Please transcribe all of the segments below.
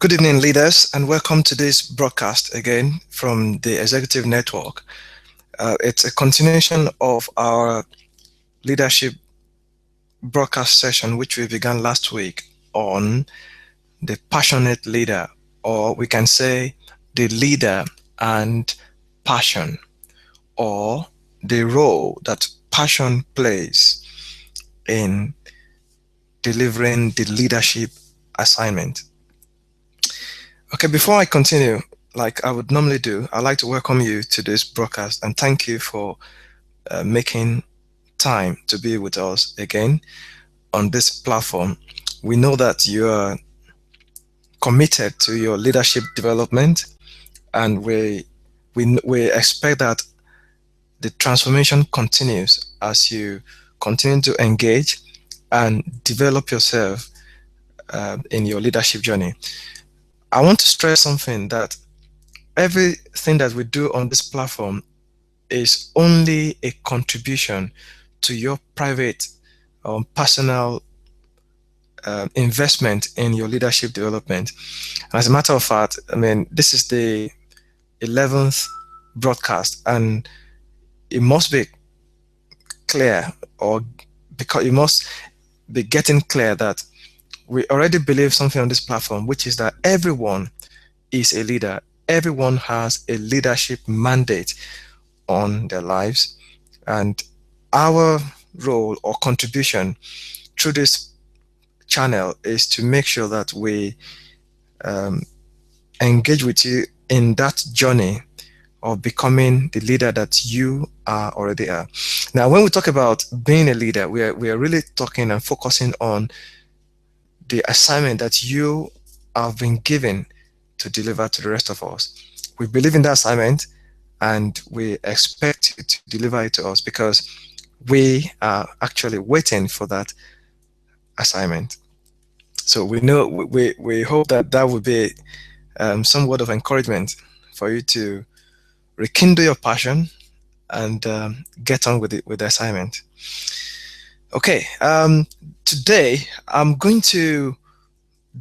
Good evening, leaders, and welcome to this broadcast again from the Executive Network. It's a continuation of our leadership broadcast session, which we began last week on the passionate leader, or we can say the leader and passion, or the role that passion plays in delivering the leadership assignment. Okay, before I continue, like I would normally do, I'd like to welcome you to this broadcast and thank you for making time to be with us again on this platform. We know that you are committed to your leadership development, and we expect that the transformation continues as you continue to engage and develop yourself in your leadership journey. I want to stress something, that everything that we do on this platform is only a contribution to your private personal investment in your leadership development. And as a matter of fact, I mean, this is the 11th broadcast, and it must be clear, or because it must be getting clear, that we already believe something on this platform, which is that everyone is a leader. Everyone has a leadership mandate on their lives, and our role or contribution through this channel is to make sure that we engage with you in that journey of becoming the leader that you already are. Now, when we talk about being a leader, we are really talking and focusing on the assignment that you have been given to deliver to the rest of us. We believe in that assignment, and we expect you to deliver it to us because we are actually waiting for that assignment. So we know, we hope that that will be some word of encouragement for you to rekindle your passion and get on with it, with the assignment. Okay, today I'm going to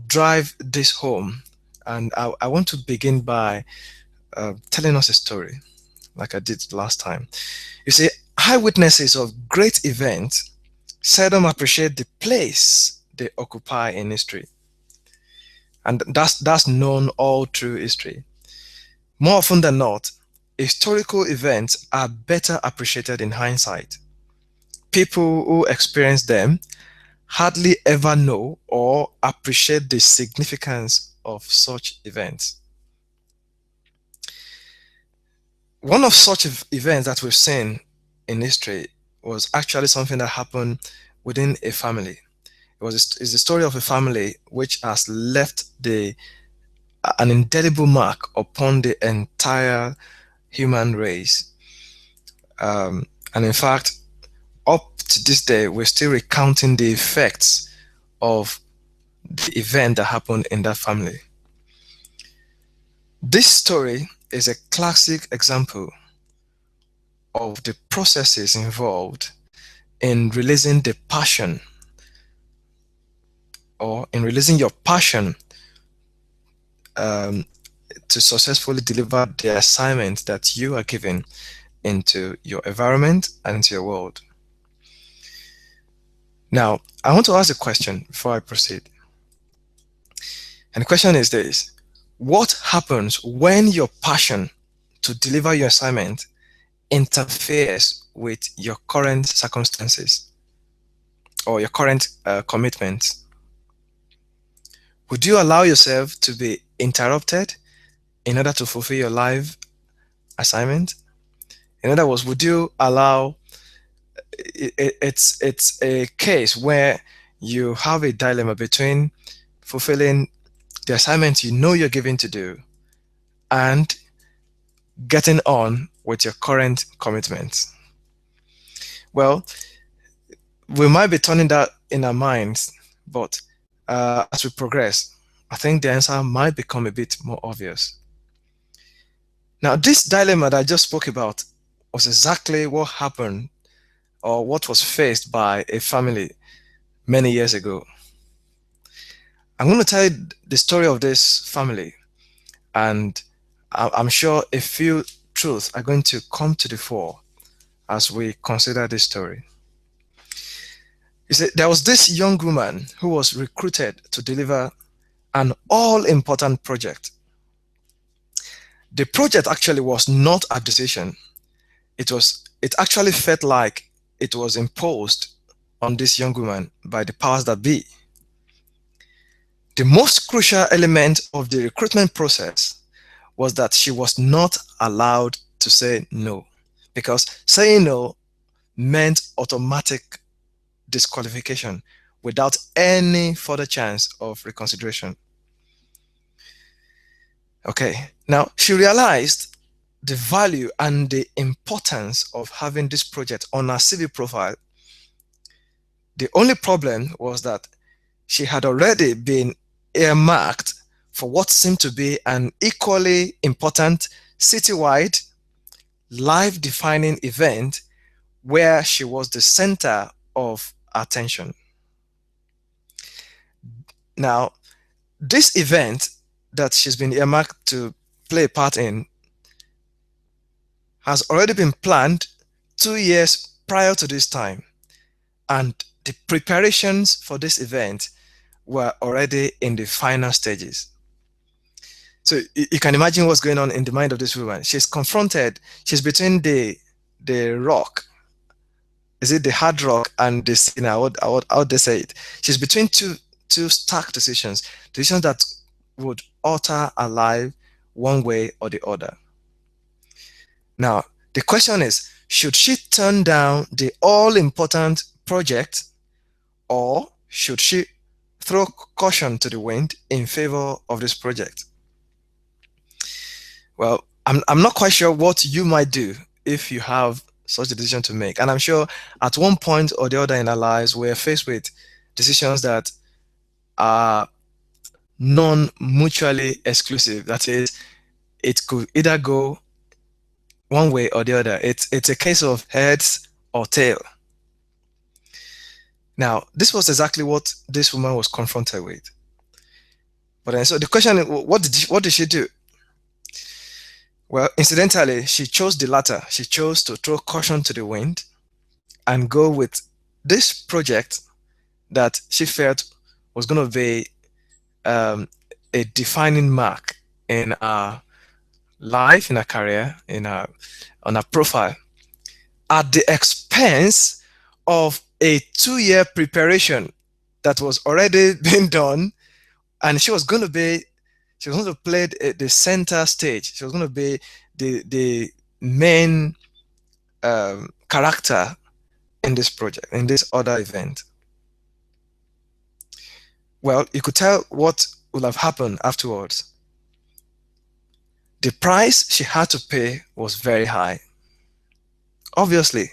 drive this home, and I want to begin by telling us a story, like I did last time. You see, eyewitnesses of great events seldom appreciate the place they occupy in history, and that's known all through history. More often than not, historical events are better appreciated in hindsight. People who experience them hardly ever know or appreciate the significance of such events. One of such events that we've seen in history was actually something that happened within a family. It's the story of a family which has left an indelible mark upon the entire human race. And in fact, up to this day, we're still recounting the effects of the event that happened in that family. This story is a classic example of the processes involved in releasing the passion, or in releasing your passion to successfully deliver the assignment that you are given into your environment and into your world. Now, I want to ask a question before I proceed. And the question is this: what happens when your passion to deliver your assignment interferes with your current circumstances or your current commitments? Would you allow yourself to be interrupted in order to fulfill your life assignment? In other words, would you allow it's a case where you have a dilemma between fulfilling the assignment you know you're given to do and getting on with your current commitments? Well, we might be turning that in our minds, but as we progress, I think the answer might become a bit more obvious. Now, this dilemma that I just spoke about was exactly what happened, or what was faced by a family many years ago. I'm going to tell you the story of this family, and I'm sure a few truths are going to come to the fore as we consider this story. You see, there was this young woman who was recruited to deliver an all important project. The project actually was not a decision. It actually felt like it was imposed on this young woman by the powers that be. The most crucial element of the recruitment process was that she was not allowed to say no, because saying no meant automatic disqualification without any further chance of reconsideration. Okay, now she realized the value and the importance of having this project on her CV profile. The only problem was that she had already been earmarked for what seemed to be an equally important citywide, life defining event where she was the center of attention. Now, this event that she's been earmarked to play a part in has already been planned 2 years prior to this time, and the preparations for this event were already in the final stages. So you can imagine what's going on in the mind of this woman. She's confronted, she's between the rock, is it the hard rock and this, how would they say it? She's between two stark decisions that would alter her life one way or the other. Now, the question is, should she turn down the all important project, or should she throw caution to the wind in favor of this project? Well, I'm not quite sure what you might do if you have such a decision to make. And I'm sure at one point or the other in our lives, we're faced with decisions that are non-mutually exclusive. That is, it could either go one way or the other. It's a case of heads or tail. Now, this was exactly what this woman was confronted with. But then, so the question is, what did she do? Well, incidentally, she chose the latter. She chose to throw caution to the wind and go with this project that she felt was going to be a defining mark in her life, in her career, on her profile, at the expense of a 2-year preparation that was already being done, and she was going to play the center stage. She was going to be the main character in this project, in this other event. Well, you could tell what would have happened afterwards. The price she had to pay was very high, obviously.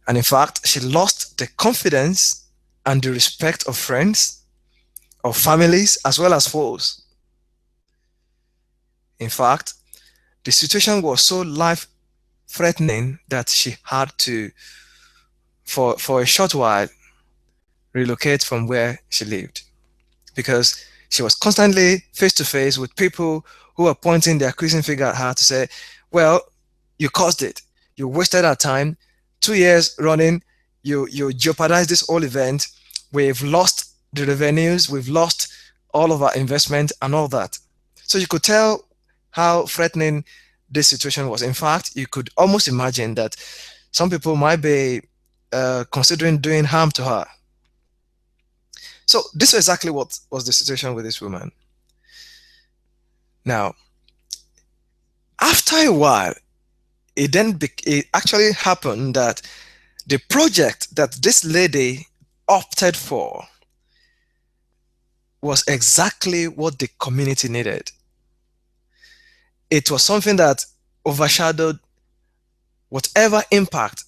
And in fact, she lost the confidence and the respect of friends, of families, as well as foes. In fact, the situation was so life-threatening that she had to, for a short while, relocate from where she lived, because she was constantly face to face with people who were pointing their accusing finger at her to say, well, you caused it. You wasted our time. 2 years running, you jeopardized this whole event. We've lost the revenues. We've lost all of our investment and all that. So you could tell how threatening this situation was. In fact, you could almost imagine that some people might be considering doing harm to her. So this is exactly what was the situation with this woman. Now, after a while, it actually happened that the project that this lady opted for was exactly what the community needed. It was something that overshadowed whatever impact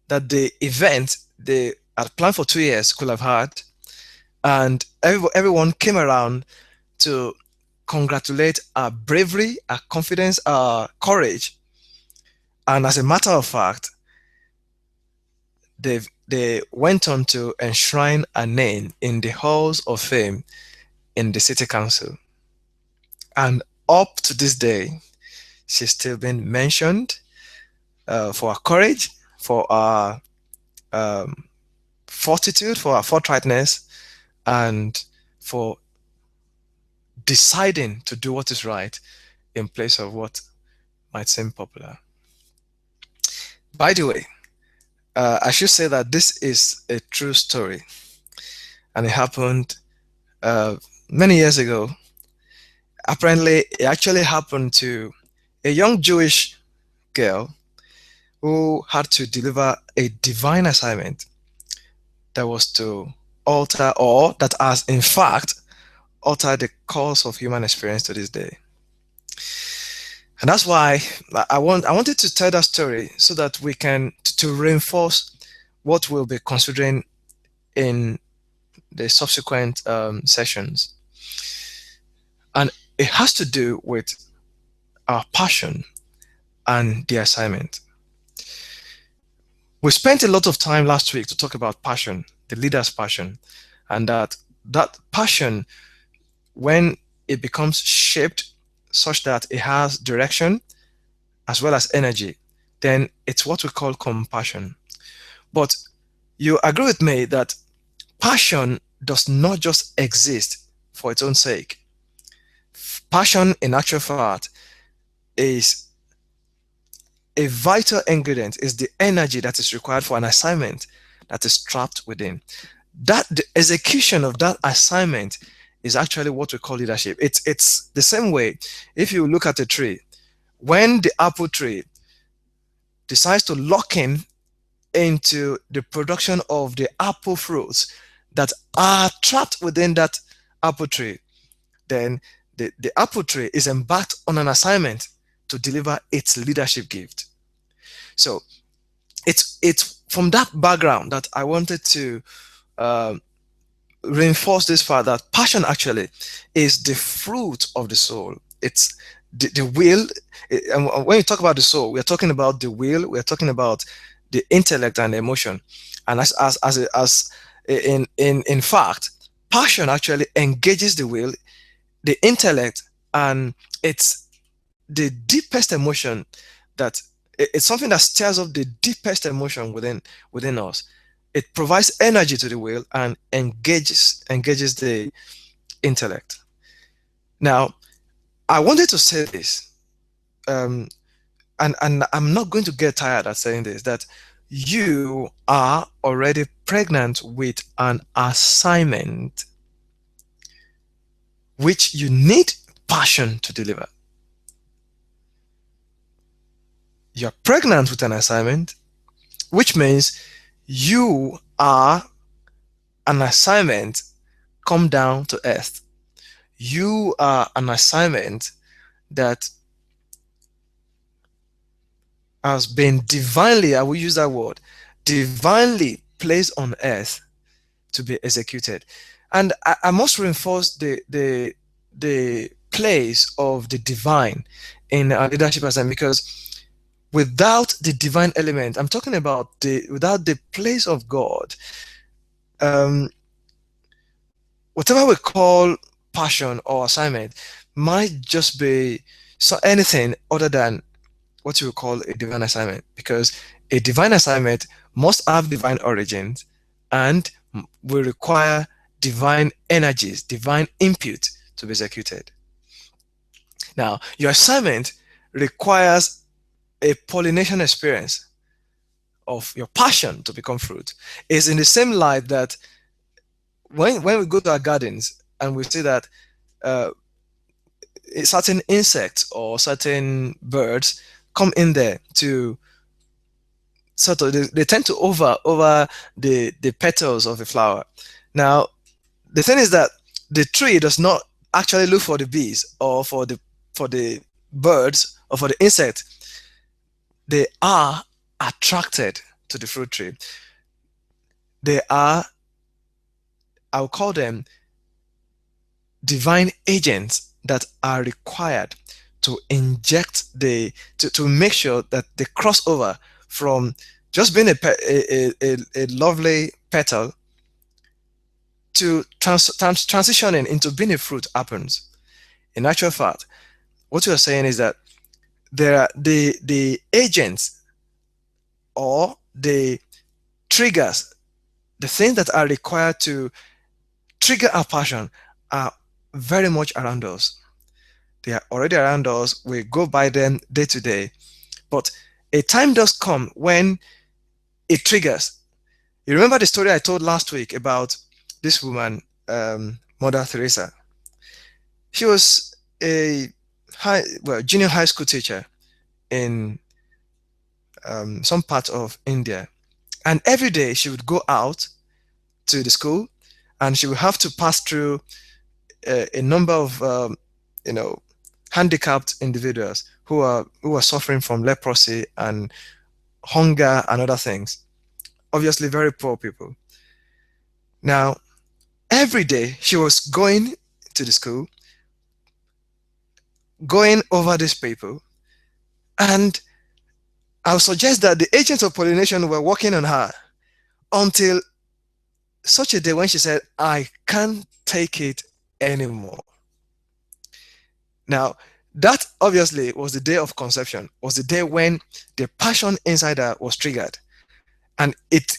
that the event they had planned for 2 years could have had, and everyone came around to congratulate our bravery, our confidence, our courage. And as a matter of fact, they went on to enshrine a name in the halls of fame in the city council. And up to this day, she's still been mentioned for her courage, for her um, fortitude, for her forthrightness, and for deciding to do what is right in place of what might seem popular. By the way, I should say that this is a true story, and it happened uh, many years ago. Apparently, it actually happened to a young Jewish girl who had to deliver a divine assignment that was to alter, or that has in fact altered the course of human experience to this day. And that's why I wanted to tell that story so that we can to reinforce what we'll be considering in the subsequent sessions. And it has to do with our passion and the assignment. We spent a lot of time last week to talk about passion, the leader's passion, and that passion, when it becomes shaped such that it has direction as well as energy, then it's what we call compassion. But you agree with me that passion does not just exist for its own sake. Passion, in actual fact, is a vital ingredient, is the energy that is required for an assignment that is trapped within. That the execution of that assignment is actually what we call leadership. It's the same way. If you look at a tree, when the apple tree decides to lock in into the production of the apple fruits that are trapped within that apple tree, then the apple tree is embarked on an assignment to deliver its leadership gift. So it's from that background that I wanted to uh, reinforce this fact that passion actually is the fruit of the soul. It's the will. And when you talk about the soul, we're talking about the will, we're talking about the intellect and the emotion. And as in fact, passion actually engages the will, the intellect, and it's the deepest emotion that it's something that stirs up the deepest emotion within us. It provides energy to the will and engages the intellect. Now, I wanted to say this, and I'm not going to get tired at saying this, that you are already pregnant with an assignment which you need passion to deliver. You're pregnant with an assignment, which means you are an assignment come down to earth. You are an assignment that has been divinely, I will use that word, divinely placed on earth to be executed. And I must reinforce the place of the divine in our leadership assignment, because without the divine element, I'm talking about without the place of God, whatever we call passion or assignment might just be anything other than what you would call a divine assignment, because a divine assignment must have divine origins and will require divine energies, divine input to be executed. Now, your assignment requires a pollination experience of your passion to become fruit. It's in the same light that when we go to our gardens and we see that certain insects or certain birds come in there to sort of, they tend to over the petals of a flower. Now, the thing is that the tree does not actually look for the bees or for the birds or for the insect. They are attracted to the fruit tree. They are, I'll call them, divine agents that are required to inject to make sure that they cross over from just being a lovely petal to transitioning into being a fruit happens. In actual fact, what you are saying is that there are the agents or the triggers, the things that are required to trigger our passion are very much around us. They are already around us. We go by them day to day. But a time does come when it triggers. You remember the story I told last week about this woman, Mother Teresa? She was a junior high school teacher in some part of India. And every day she would go out to the school and she would have to pass through a number of, you know, handicapped individuals who are suffering from leprosy and hunger and other things. Obviously, very poor people. Now, every day she was going to the school, going over these people, and I would suggest that the agents of pollination were working on her until such a day when she said, I can't take it anymore. Now, that obviously was the day of conception, was the day when the passion inside her was triggered. And it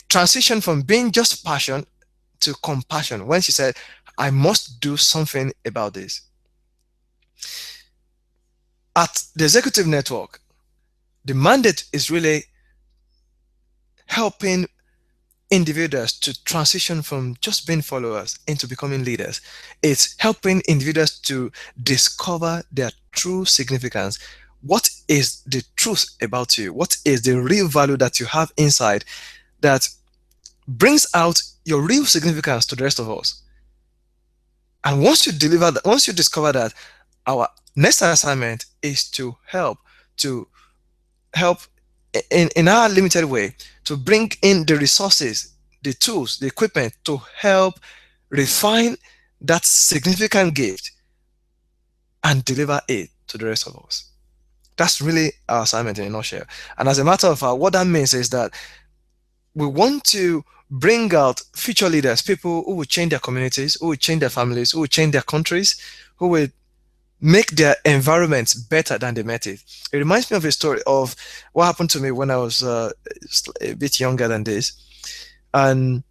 transitioned from being just passion to compassion when she said, I must do something about this. At the executive network, the mandate is really helping individuals to transition from just being followers into becoming leaders. It's helping individuals to discover their true significance. What is the truth about you? What is the real value that you have inside that brings out your real significance to the rest of us? And once you deliver that, once you discover that, our next assignment is to help in our limited way to bring in the resources, the tools, the equipment to help refine that significant gift and deliver it to the rest of us. That's really our assignment in a nutshell. And as a matter of fact, what that means is that we want to bring out future leaders, people who will change their communities, who will change their families, who will change their countries, who will make their environments better than they met it. It reminds me of a story of what happened to me when I was a bit younger than this. And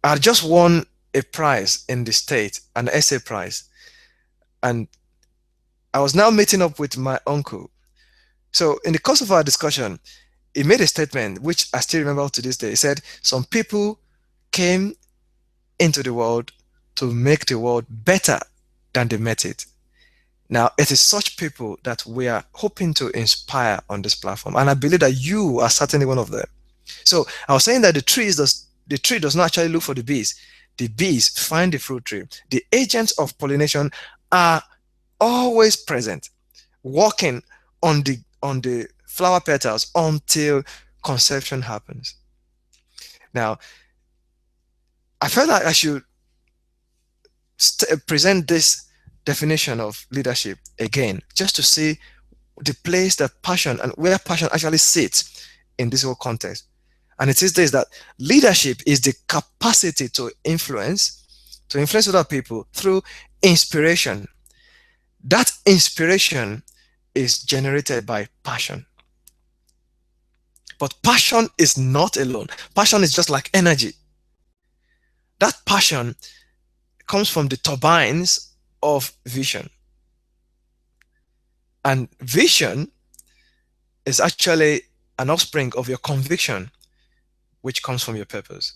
I just won a prize in the state, an essay prize. And I was now meeting up with my uncle. So in the course of our discussion, he made a statement, which I still remember to this day. He said, some people came into the world to make the world better than they met it. Now, it is such people that we are hoping to inspire on this platform. And I believe that you are certainly one of them. So I was saying that the tree does not actually look for the bees. The bees find the fruit tree. The agents of pollination are always present, working on the flower petals until conception happens. Now, I felt like I should present this definition of leadership again, just to see the place that passion and where passion actually sits in this whole context. And it is this, that leadership is the capacity to influence other people through inspiration. That inspiration is generated by passion. But passion is not alone. Passion is just like energy. That passion comes from the turbines of vision. And vision is actually an offspring of your conviction, which comes from your purpose.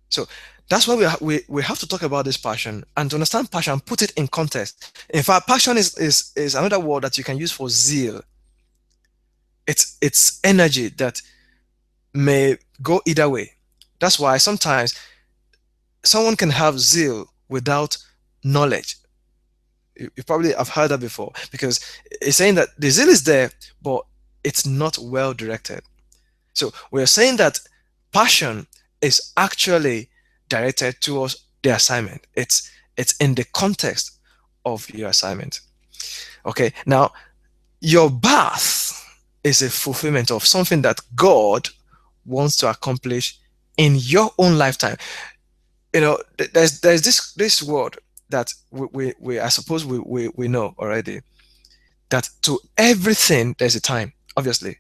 So that's why we have to talk about this passion, and to understand passion, put it in context. In fact, passion is another word that you can use for zeal. It's energy that may go either way. That's why sometimes someone can have zeal without knowledge. You probably have heard that before, because it's saying that the zeal is there, but it's not well directed. So we're saying that passion is actually directed towards the assignment. It's in the context of your assignment. Okay, now your birth is a fulfillment of something that God wants to accomplish in your own lifetime. There's this word that we I suppose we know already, that to everything there's a time, obviously.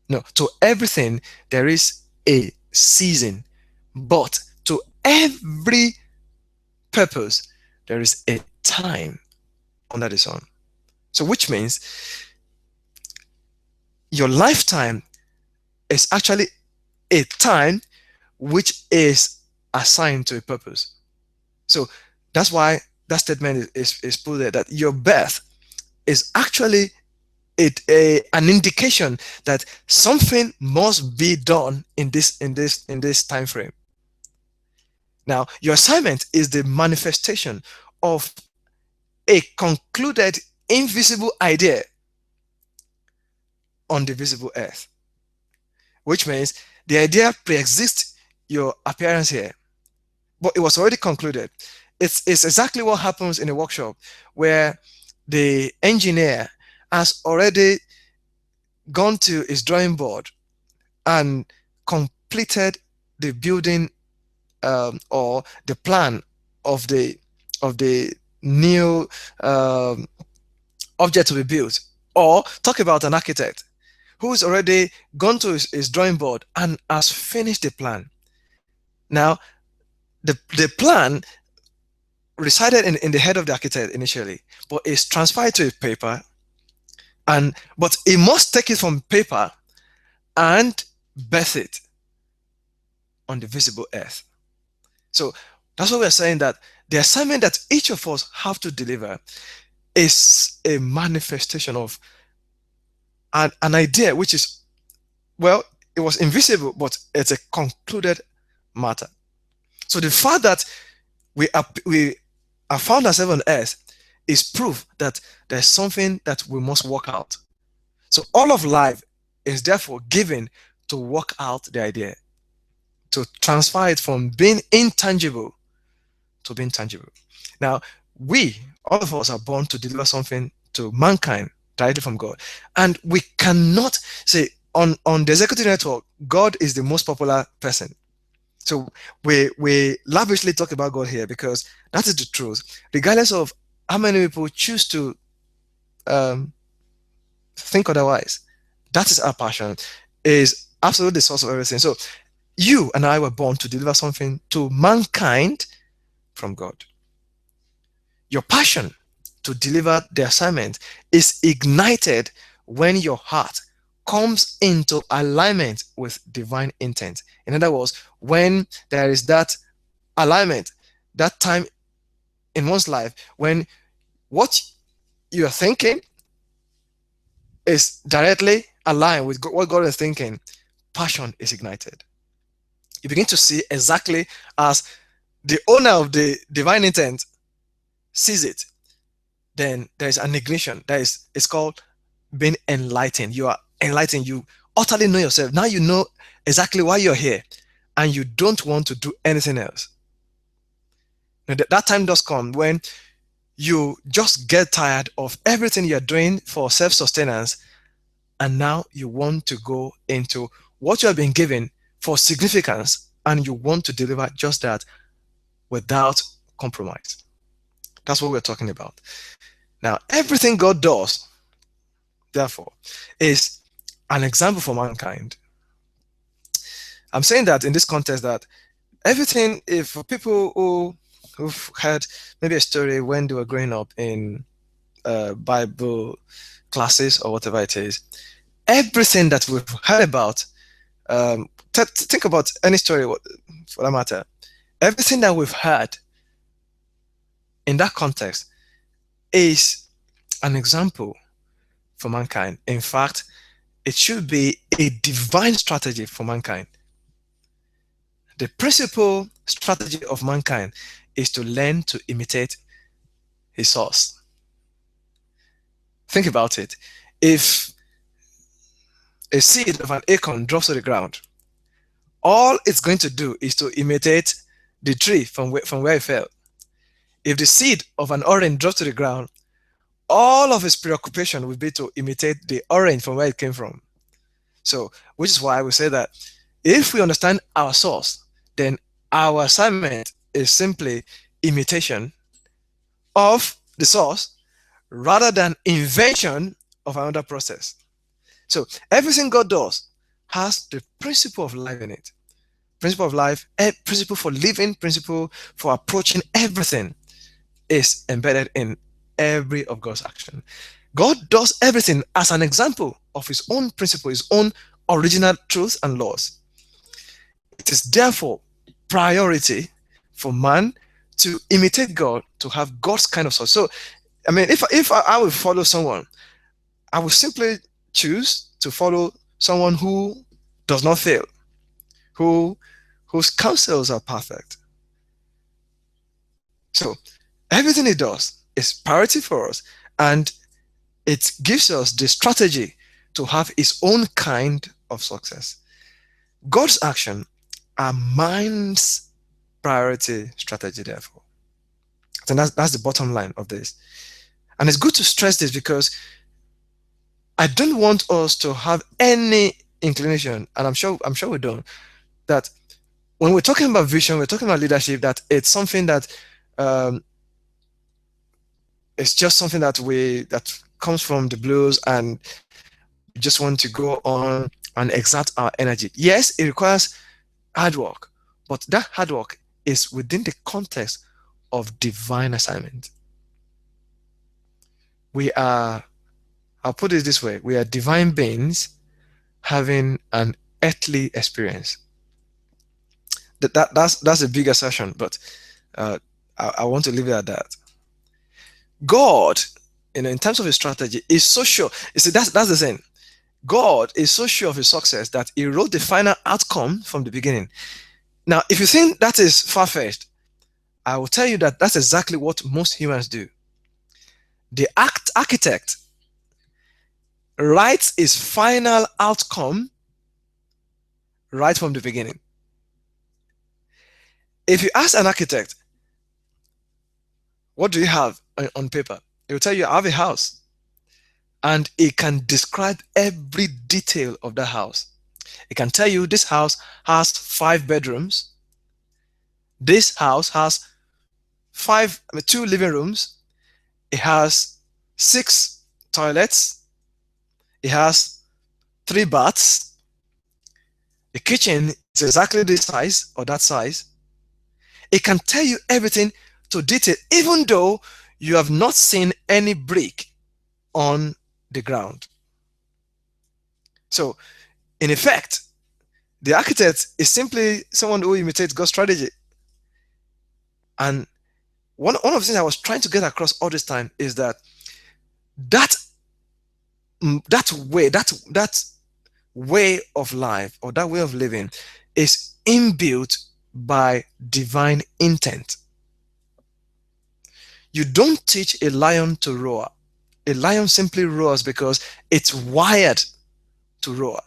No, to everything there is a season, but to every purpose there is a time under the sun. So which means your lifetime is actually a time which is assigned to a purpose. So that's why that statement is put there, that your birth is actually an indication that something must be done in this time frame. Now, your assignment is the manifestation of a concluded invisible idea on the visible earth, which means the idea pre-exists your appearance here, but it was already concluded. It's exactly what happens in a workshop where the engineer has already gone to his drawing board and completed the building, or the plan of the new um, object to be built. Or talk about an architect who's already gone to his drawing board and has finished the plan. Now, the plan resided in the head of the architect initially, but it's transferred to a paper, and but he must take it from paper and birth it on the visible earth. So that's what we're saying, that the assignment that each of us have to deliver is a manifestation of an idea which is, well, it was invisible, but it's a concluded matter. So the fact that we are found ourselves on earth is proof that there's something that we must work out. So all of life is therefore given to work out the idea, to transfer it from being intangible to being tangible. Now, all of us, are born to deliver something to mankind directly from God. And we cannot say, on the executive network, God is the most popular person. So we lavishly talk about God here because that is the truth, regardless of how many people choose to um, think otherwise. That is our passion, is absolutely the source of everything. So you and I were born to deliver something to mankind from God. Your passion to deliver the assignment is ignited when your heart comes into alignment with divine intent. In other words, when there is that alignment, that time in one's life when what you are thinking is directly aligned with what God is thinking, passion is ignited. You begin to see exactly as the owner of the divine intent sees it. Then there's an ignition. It's called being enlightened. You are enlightened. You utterly know yourself. Now you know exactly why you're here, and you don't want to do anything else. Now, that time does come when you just get tired of everything you're doing for self-sustenance, and now you want to go into what you have been given for significance, and you want to deliver just that without compromise. That's what we're talking about. Now, everything God does, therefore, is an example for mankind. I'm saying that in this context, that everything, if for people who've heard maybe a story when they were growing up in Bible classes or whatever it is, everything that we've heard about, think about any story for that matter, everything that we've heard in that context is an example for mankind. In fact, it should be a divine strategy for mankind. The principal strategy of mankind is to learn to imitate his source. Think about it. If a seed of an acorn drops to the ground, all it's going to do is to imitate the tree from where it fell. If the seed of an orange drops to the ground, all of his preoccupation will be to imitate the orange from where it came from. So, which is why we say that if we understand our source, then our assignment is simply imitation of the source rather than invention of another process. So everything God does has the principle of life in it. Principle of life, principle for living, principle for approaching everything is embedded in every of God's action. God does everything as an example of his own principle, his own original truths and laws. It is therefore priority for man to imitate God, to have God's kind of source. So, I mean, if I will follow someone, I will simply choose to follow someone who does not fail, who whose counsels are perfect. So everything he does is priority for us, and it gives us the strategy to have his own kind of success. God's action are man's priority strategy, therefore. And that's the bottom line of this. And it's good to stress this because I don't want us to have any inclination, and I'm sure we don't, that when we're talking about vision, we're talking about leadership, that it's something that um, it's just something that comes from the blues, and we just want to go on and exert our energy. Yes, it requires hard work, but that hard work is within the context of divine assignment. We are, I'll put it this way, we are divine beings having an earthly experience. That's a big assertion, but I want to leave it at that. God, in terms of his strategy, is so sure. You see, that's the thing. God is so sure of his success that he wrote the final outcome from the beginning. Now, if you think that is far-fetched, I will tell you that that's exactly what most humans do. The architect writes his final outcome right from the beginning. If you ask an architect, what do you have on paper? He will tell you, I have a house. And he can describe every detail of the house. He can tell you this house has 5 bedrooms. This house has 2 living rooms. It has 6 toilets. It has 3 baths. The kitchen is exactly this size or that size. It can tell you everything to detail, even though you have not seen any brick on the ground. So, in effect, the architect is simply someone who imitates God's strategy. And one of the things I was trying to get across all this time is that that way of life, or that way of living, is inbuilt by divine intent. You don't teach a lion to roar. A lion simply roars because it's wired to roar.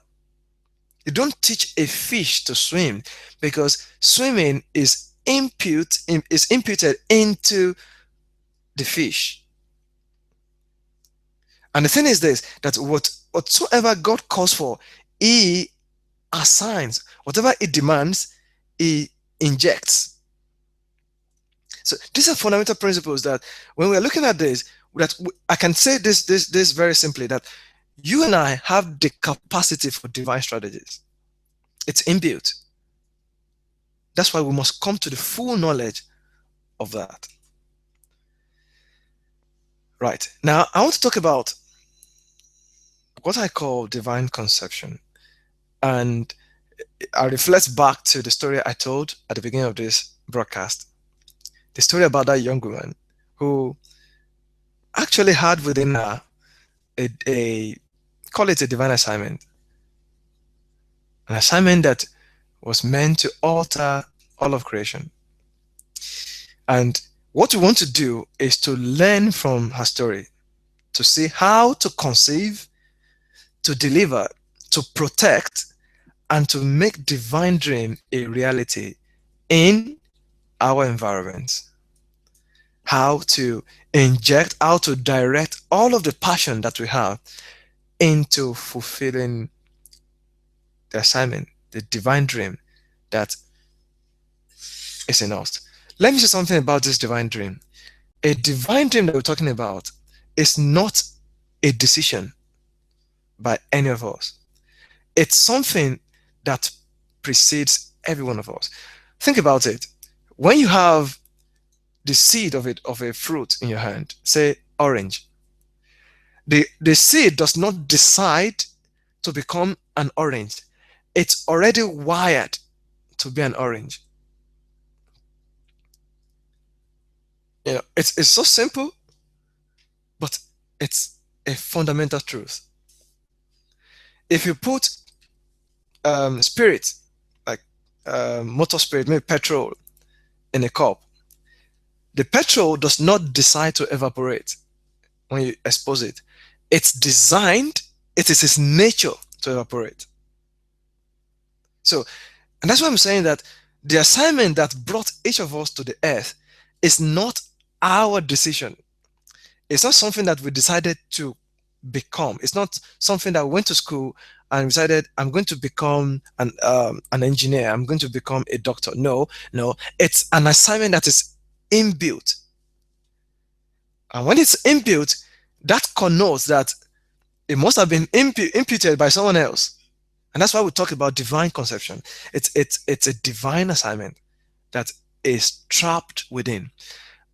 You don't teach a fish to swim because swimming is imputed into the fish. And the thing is this, that whatsoever God calls for, he assigns. Whatever he demands, he injects. So these are fundamental principles that when we're looking at this, that I can say this very simply, that you and I have the capacity for divine strategies. It's inbuilt. That's why we must come to the full knowledge of that. Right. Now, I want to talk about what I call divine conception. And I reflect back to the story I told at the beginning of this broadcast. The story about that young woman who actually had within her call it a divine assignment. An assignment that was meant to alter all of creation. And what we want to do is to learn from her story, to see how to conceive, to deliver, to protect, and to make divine dream a reality in our environment. How to inject, how to direct all of the passion that we have into fulfilling the assignment, the divine dream that is in us. Let me say something about this divine dream. A divine dream that we're talking about is not a decision by any of us. It's something that precedes every one of us. Think about it. When you have the seed of a fruit in your hand, say orange, the seed does not decide to become an orange. It's already wired to be an orange. It's so simple, but it's a fundamental truth. If you put spirit, like motor spirit, maybe petrol, in a cup, the petrol does not decide to evaporate when you expose it. It's designed, it is its nature to evaporate. So, and that's why I'm saying that the assignment that brought each of us to the earth is not our decision. It's not something that we decided to become. It's not something that we went to school and decided I'm going to become an engineer. I'm going to become a doctor. No, no. It's an assignment that is inbuilt. And when it's inbuilt, that connotes that it must have been imputed by someone else. And that's why we talk about divine conception. It's a divine assignment that is trapped within.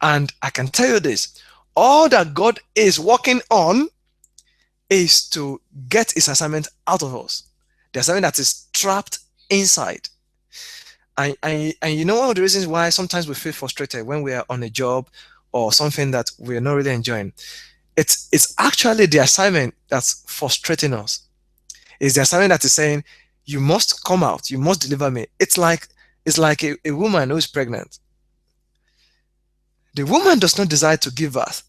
And I can tell you this, all that God is working on is to get his assignment out of us. The assignment that is trapped inside. And you know one of the reasons why sometimes we feel frustrated when we are on a job or something that we're not really enjoying. It's actually the assignment that's frustrating us. It's the assignment that is saying, you must come out, you must deliver me. It's like a woman who is pregnant. The woman does not desire to give birth.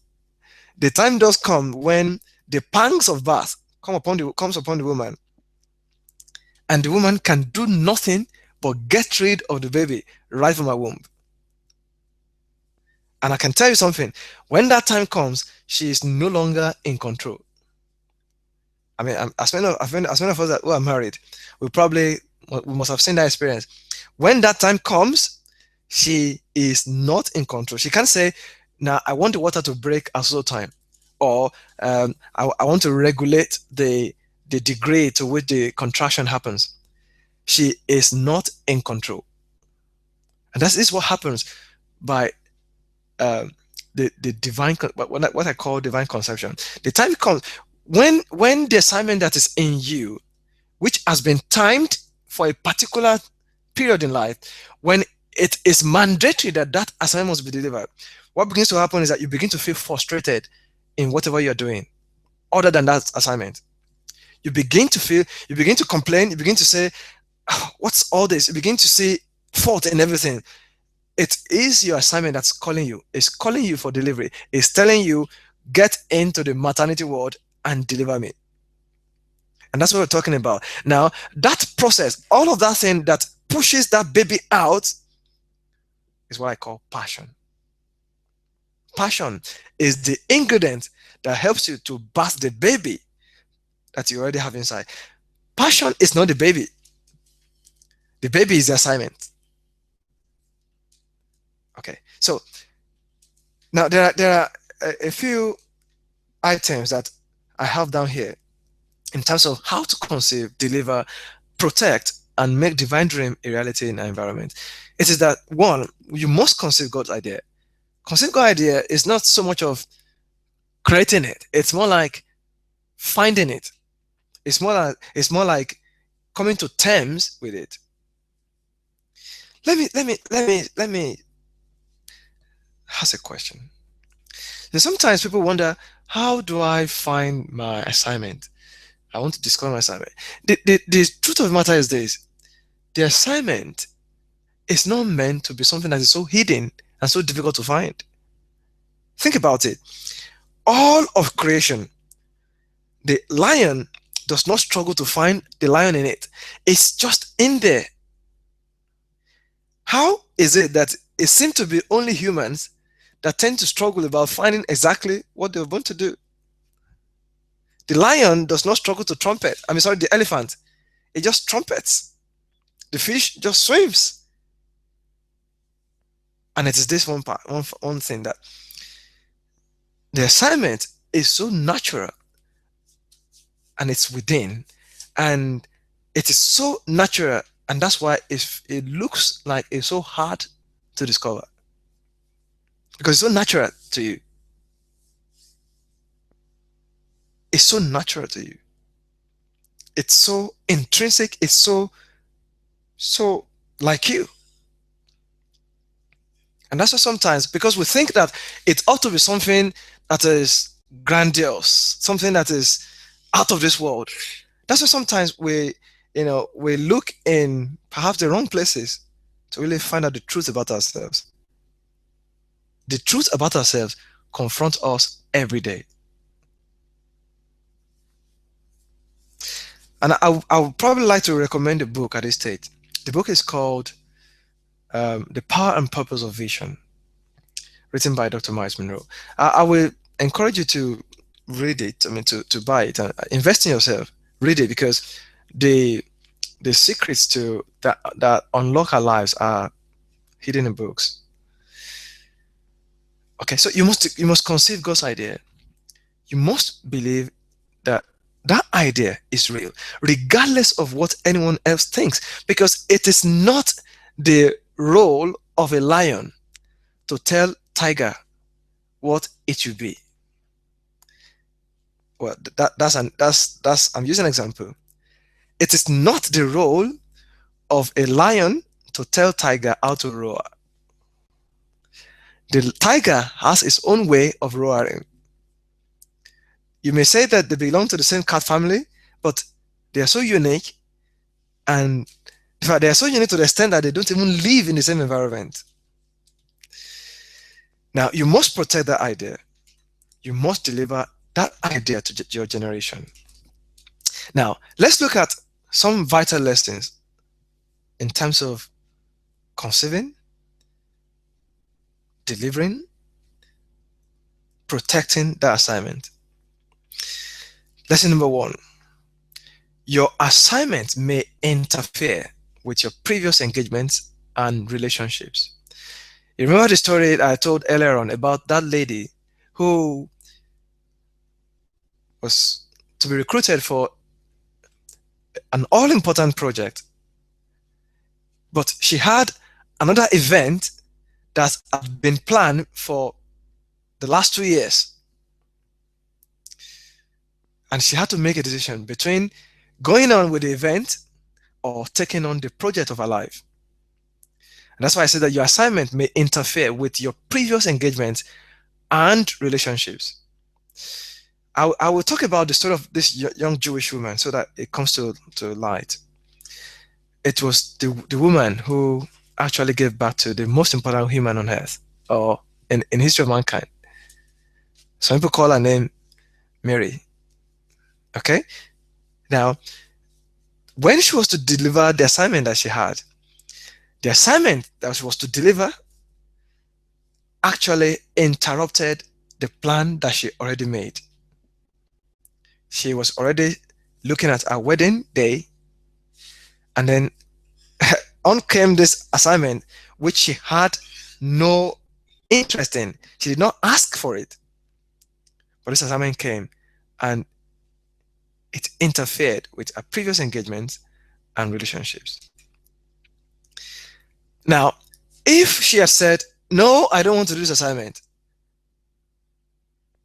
The time does come when the pangs of birth comes upon the woman, and the woman can do nothing but get rid of the baby right from her womb. And I can tell you something, when that time comes, she is no longer in control. I mean, as many of us that who are married, we must have seen that experience. When that time comes, she is not in control. She can't say, now I want the water to break at so time, or I want to regulate the degree to which the contraction happens. She is not in control. And this is what happens by the divine, what I call divine conception. The time comes when the assignment that is in you, which has been timed for a particular period in life, when it is mandatory that assignment must be delivered, what begins to happen is that you begin to feel frustrated in whatever you're doing, other than that assignment. You begin to complain, you begin to say, oh, what's all this? You begin to see fault in everything. It is your assignment that's calling you. It's calling you for delivery. It's telling you, get into the maternity ward and deliver me. And that's what we're talking about. Now, that process, all of that thing that pushes that baby out is what I call passion. Passion is the ingredient that helps you to birth the baby that you already have inside. Passion is not the baby. The baby is the assignment. Okay, so now there are a few items that I have down here in terms of how to conceive, deliver, protect, and make divine dream a reality in our environment. It is that, one, you must conceive God's idea. Conceive God's idea is not so much of creating it. It's more like finding it. It's more like coming to terms with it. Let me ask a question. And sometimes people wonder, how do I find my assignment? I want to discover my assignment. The truth of the matter is this: the assignment is not meant to be something that is so hidden and so difficult to find. Think about it. All of creation, the lion does not struggle to find the lion in it. It's just in there. How is it that it seems to be only humans that tend to struggle about finding exactly what they want to do? The lion does not struggle to trumpet. The elephant. It just trumpets. The fish just swims. And it is this one part, one thing, that the assignment is so natural and it's within, and it is so natural, and that's why if it looks like it's so hard to discover, because it's so natural to you. It's so natural to you. It's so intrinsic. It's so like you. And that's why sometimes, because we think that it ought to be something that is grandiose, something that is out of this world. That's why sometimes we look in perhaps the wrong places to really find out the truth about ourselves. The truth about ourselves confronts us every day. And I would probably like to recommend a book at this stage. The book is called The Power and Purpose of Vision, written by Dr. Miles Monroe. I will encourage you to read it. I mean, to buy it and invest in yourself. Read it, because the secrets to that unlock our lives are hidden in books. Okay, so you must conceive God's idea. You must believe that that idea is real, regardless of what anyone else thinks, because it is not the role of a lion to tell tiger what it should be. Well, that's I'm using an example. It is not the role of a lion to tell tiger how to roar. The tiger has its own way of roaring. You may say that they belong to the same cat family, but they are so unique, and in fact, they are so unique to the extent that they don't even live in the same environment. Now, you must protect that idea. You must deliver that idea to your generation. Now, let's look at some vital lessons in terms of conceiving, delivering, protecting that assignment. Lesson number one: your assignment may interfere with your previous engagements and relationships. You remember the story I told earlier on about that lady who was to be recruited for an all-important project, but she had another event that had been planned for the last 2 years. And she had to make a decision between going on with the event or taking on the project of her life. And that's why I said that your assignment may interfere with your previous engagements and relationships. I will talk about the story of this young Jewish woman so that it comes to light. It was the woman who actually gave birth to the most important human on earth, or in history of mankind. Some people call her name Mary. Okay? Now, when she was to deliver the assignment that she had, the assignment that she was to deliver actually interrupted the plan that she already made. She was already looking at her wedding day, and then on came this assignment which she had no interest in. She did not ask for it, but this assignment came and it interfered with her previous engagements and relationships. Now, if she had said, no, I don't want to do this assignment,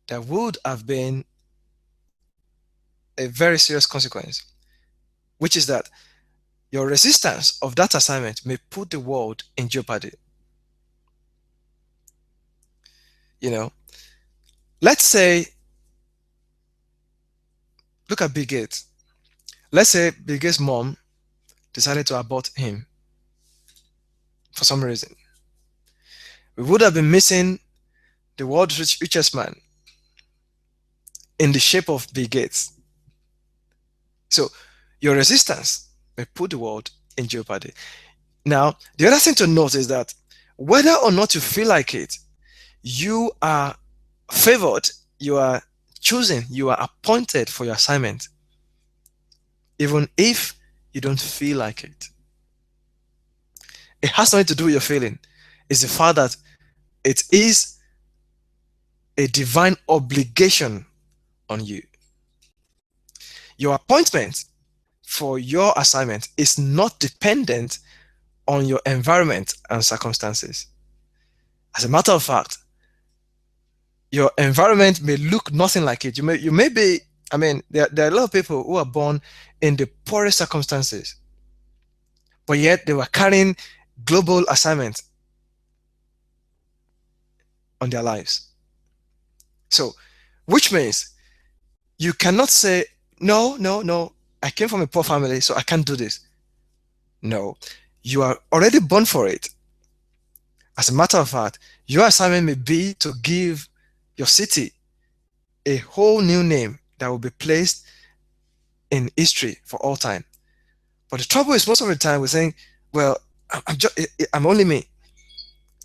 there would have been a very serious consequence, which is that your resistance of that assignment may put the world in jeopardy. You know, let's say, look at Bill Gates. Let's say Bill Gates' mom decided to abort him for some reason. We would have been missing the world's richest man in the shape of Bill Gates. So your resistance may put the world in jeopardy. Now, the other thing to note is that whether or not you feel like it, you are favored, you are chosen, you are appointed for your assignment, even if you don't feel like it. It has nothing to do with your feeling. is the fact that it is a divine obligation on you. Your appointment for your assignment is not dependent on your environment and circumstances. As a matter of fact, your environment may look nothing like it. You may be, I mean, there are a lot of people who are born in the poorest circumstances, but yet they were carrying global assignments on their lives. So, which means you cannot say, no, no, no, I came from a poor family, so I can't do this. No, you are already born for it. As a matter of fact, your assignment may be to give your city a whole new name that will be placed in history for all time. But the trouble is, most of the time we're saying, well, I'm only me,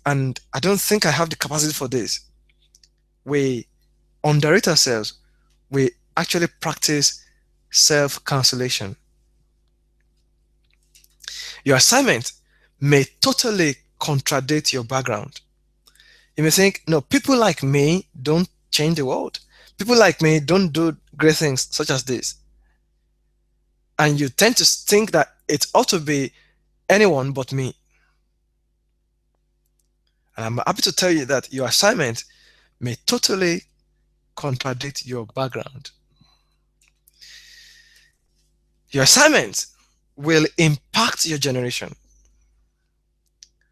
and I don't think I have the capacity for this. We underrate ourselves. We actually practice self-cancellation. Your assignment may totally contradict your background. You may think, no, people like me don't change the world. People like me don't do great things such as this. And you tend to think that it ought to be anyone but me. And I'm happy to tell you that your assignment may totally contradict your background. Your assignment will impact your generation.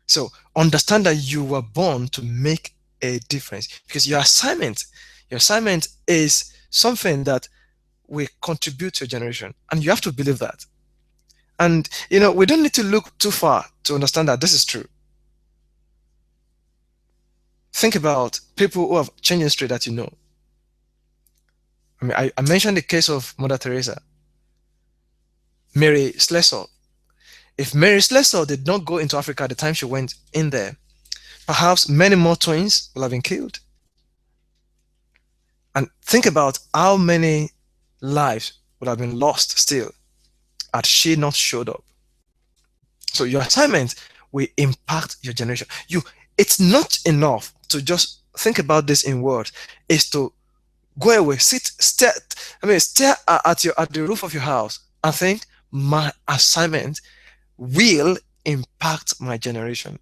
So understand that you were born to make a difference, because your assignment is something that will contribute to your generation, and you have to believe that. And we don't need to look too far to understand that this is true. Think about people who have changed history that you know. I mean, I mentioned the case of Mother Teresa, Mary Slessor. If Mary Slessor did not go into Africa at the time she went in there, perhaps many more twins will have been killed. And think about how many lives would have been lost still had she not showed up. So your assignment will impact your generation. It's not enough to just think about this in words. It's to go away, stare at the roof of your house and think, my assignment will impact my generation.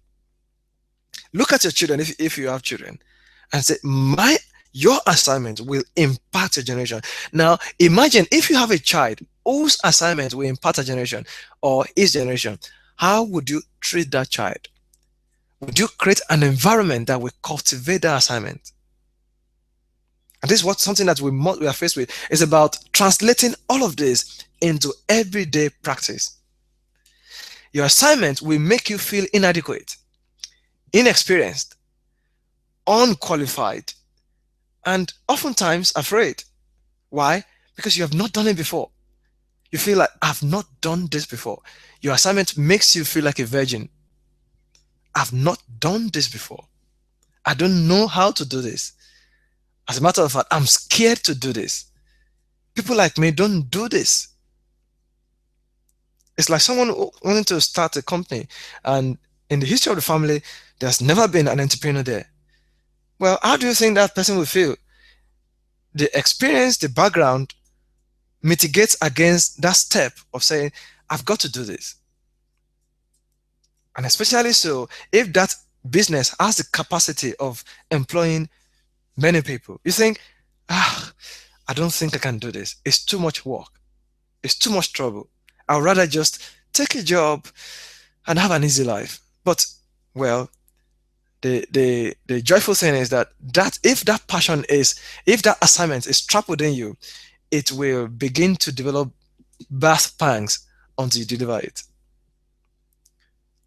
Look at your children, if you have children, and say, your assignment will impact your generation. Now, imagine if you have a child whose assignment will impact a generation or his generation, how would you treat that child? Would you create an environment that will cultivate that assignment? And this is something that we are faced with. It's about translating all of this into everyday practice. Your assignment will make you feel inadequate, inexperienced, unqualified, and oftentimes afraid. Why? Because you have not done it before. You feel like, I've not done this before. Your assignment makes you feel like a virgin. I've not done this before. I don't know how to do this. As a matter of fact, I'm scared to do this. People like me don't do this. It's like someone wanting to start a company, and in the history of the family, there's never been an entrepreneur there. Well, how do you think that person will feel? The experience, the background mitigates against that step of saying, I've got to do this. And especially so if that business has the capacity of employing many people. You think, I don't think I can do this. It's too much work. It's too much trouble. I'd rather just take a job and have an easy life. But, well, the joyful thing is that if that assignment is trapped within you, it will begin to develop birth pangs until you deliver it.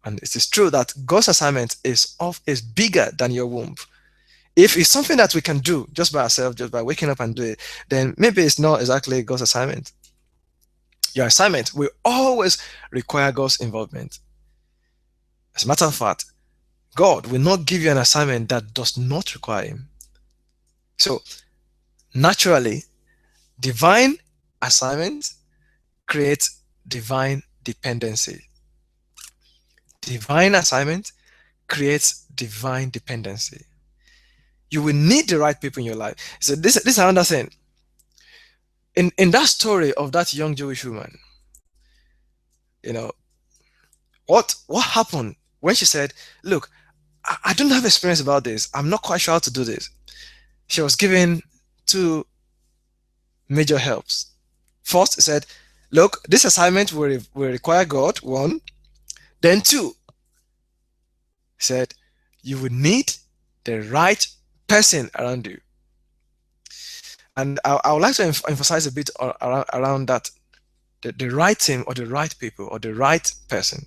And it is true that God's assignment is bigger than your womb. If it's something that we can do just by ourselves, just by waking up and do it, then maybe it's not exactly God's assignment. Your assignment will always require God's involvement. As a matter of fact, God will not give you an assignment that does not require Him. So, naturally, divine assignment creates divine dependency. Divine assignment creates divine dependency. You will need the right people in your life. So this is another thing. In that story of that young Jewish woman, you know, what happened when she said, look, I don't have experience about this. I'm not quite sure how to do this. She was given two major helps. First, he said, look, this assignment will require God, one. Then two, he said, you will need the right person around you. And I would like to emphasize a bit around that, the right team or the right people or the right person.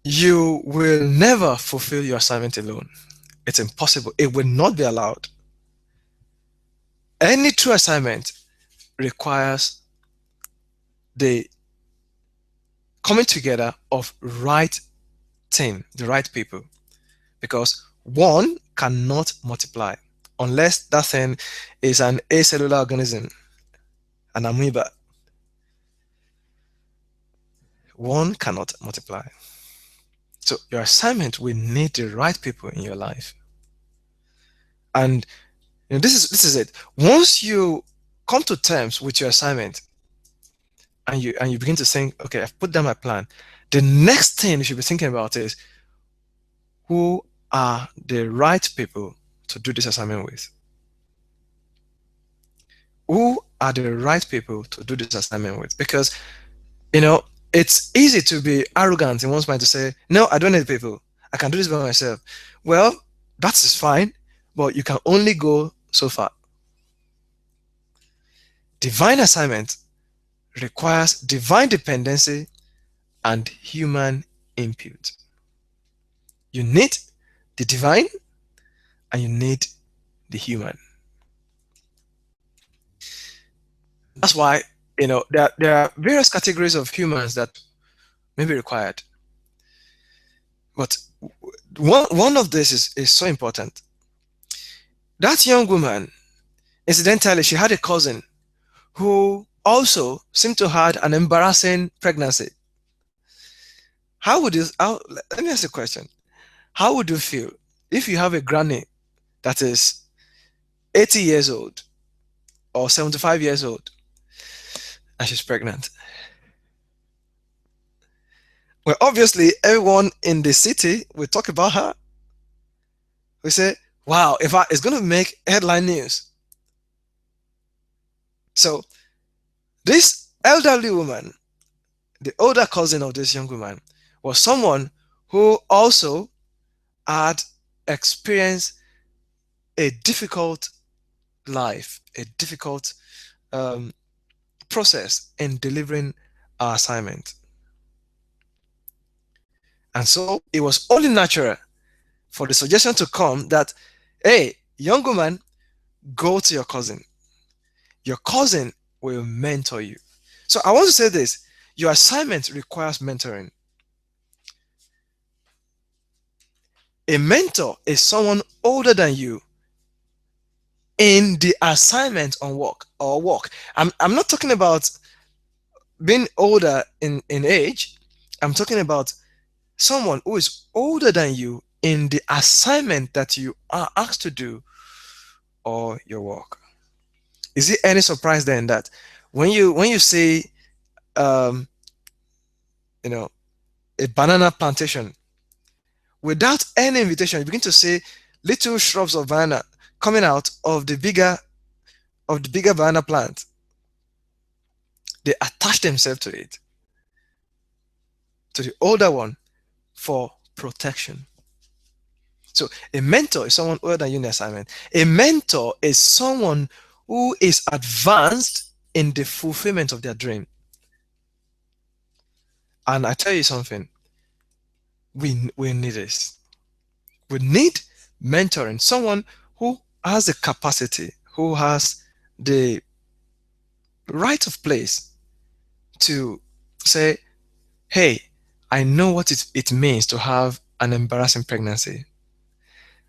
You will never fulfill your assignment alone. It's impossible. It will not be allowed. Any true assignment requires the coming together of right team, the right people, because one cannot multiply unless that thing is an acellular organism, an amoeba. One cannot multiply. So your assignment will need the right people in your life. And this is it. Once you come to terms with your assignment and you begin to think, okay, I've put down my plan, the next thing you should be thinking about is who are the right people to do this assignment with? Who are the right people to do this assignment with? Because, it's easy to be arrogant in one's mind to say, no, I don't need people. I can do this by myself. Well, that is fine, but you can only go so far. Divine assignment requires divine dependency and human input. You need the divine and you need the human. That's why, there are various categories of humans that may be required. But one of this is so important. That young woman, incidentally, she had a cousin who also seemed to have an embarrassing pregnancy. Let me ask you a question. How would you feel if you have a granny that is 80 years old or 75 years old and she's pregnant? Well, obviously, everyone in the city will talk about her. We say, wow, it's going to make headline news. So this elderly woman, the older cousin of this young woman, was someone who also had experienced a difficult life, a difficult process in delivering our assignment. And so it was only natural for the suggestion to come that, hey, young woman, go to your cousin. Your cousin will mentor you. So I want to say this. Your assignment requires mentoring. A mentor is someone older than you in the assignment on work. I'm not talking about being older in age. I'm talking about someone who is older than you in the assignment that you are asked to do or your work. Is it any surprise then that when you see a banana plantation, without any invitation, you begin to see little shrubs of banana coming out of the bigger banana plant. They attach themselves to it, to the older one, for protection. So a mentor is someone older than you in the assignment. A mentor is someone who is advanced in the fulfillment of their dream. And I tell you something, we need this. We need mentoring, someone who has the capacity, who has the right of place to say, hey, I know what it means to have an embarrassing pregnancy.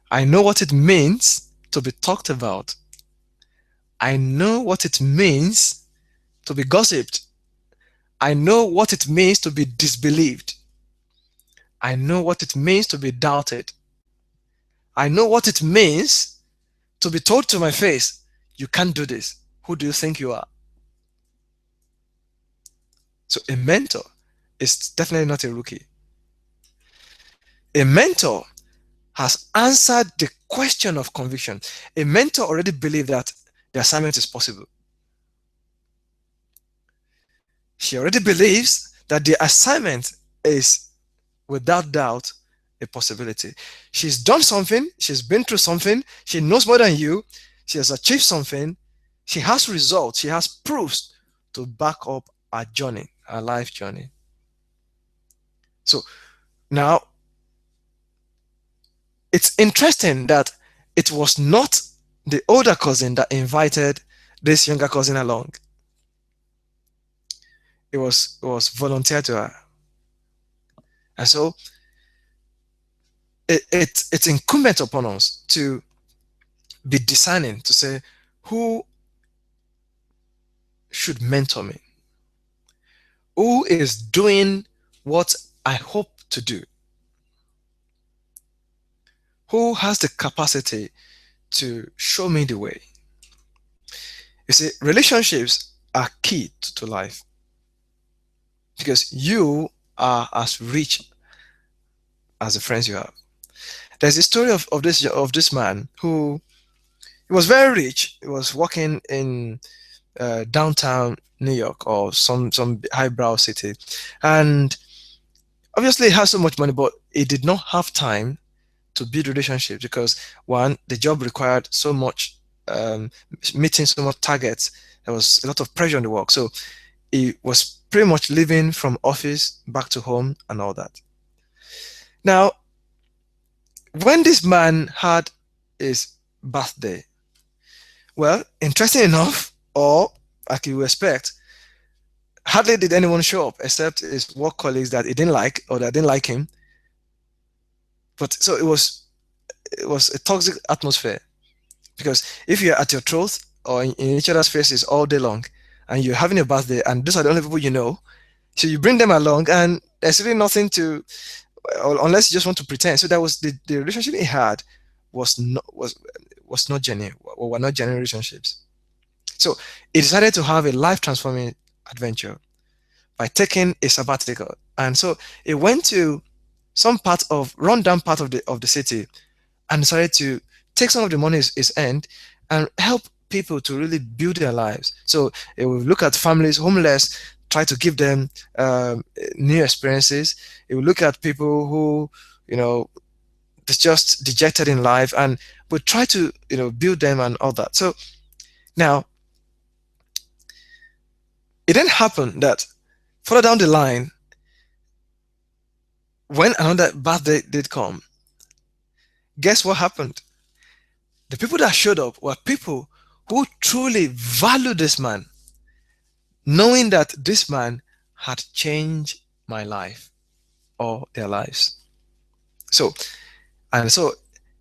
I know what it means to be talked about. I know what it means to be gossiped. I know what it means to be disbelieved. I know what it means to be doubted. I know what it means to be told to my face, you can't do this. Who do you think you are? So a mentor is definitely not a rookie. A mentor has answered the question of conviction. A mentor already believes that the assignment is possible. She already believes that the assignment is without doubt a possibility. She's done something, she's been through something, she knows more than you, she has achieved something, she has results, she has proofs to back up our journey, our life journey. So now it's interesting that it was not the older cousin that invited this younger cousin along. It was volunteered to her. And so it's incumbent upon us to be discerning, to say, who should mentor me? Who is doing what I hope to do? Who has the capacity to show me the way? You see, relationships are key to life because you are as rich as the friends you have. There's a story of this man who he was very rich. He was working in downtown New York or some highbrow city, and obviously he has so much money, but he did not have time to build relationships because one, the job required so much meeting so much targets. There was a lot of pressure on the work, so he was pretty much living from office back to home and all that. Now, when this man had his birthday, well, interesting enough, or like you expect, hardly did anyone show up except his work colleagues that he didn't like or that didn't like him. But so it was a toxic atmosphere because if you're at your throat or in each other's faces all day long and you're having a birthday and those are the only people you know, so you bring them along and there's really nothing to, unless you just want to pretend. So that was the relationship he had was not genuine or were not genuine relationships. So he decided to have a life transforming adventure by taking a sabbatical. And so he went to some part of rundown part of the city and decided to take some of the money he's earned and help people to really build their lives. So he will look at families homeless, try to give them new experiences. He will look at people who, they're just dejected in life and would try to, build them and all that. So now it then happened that further down the line, when another birthday did come, guess what happened? The people that showed up were people who truly valued this man, knowing that this man had changed my life or their lives. So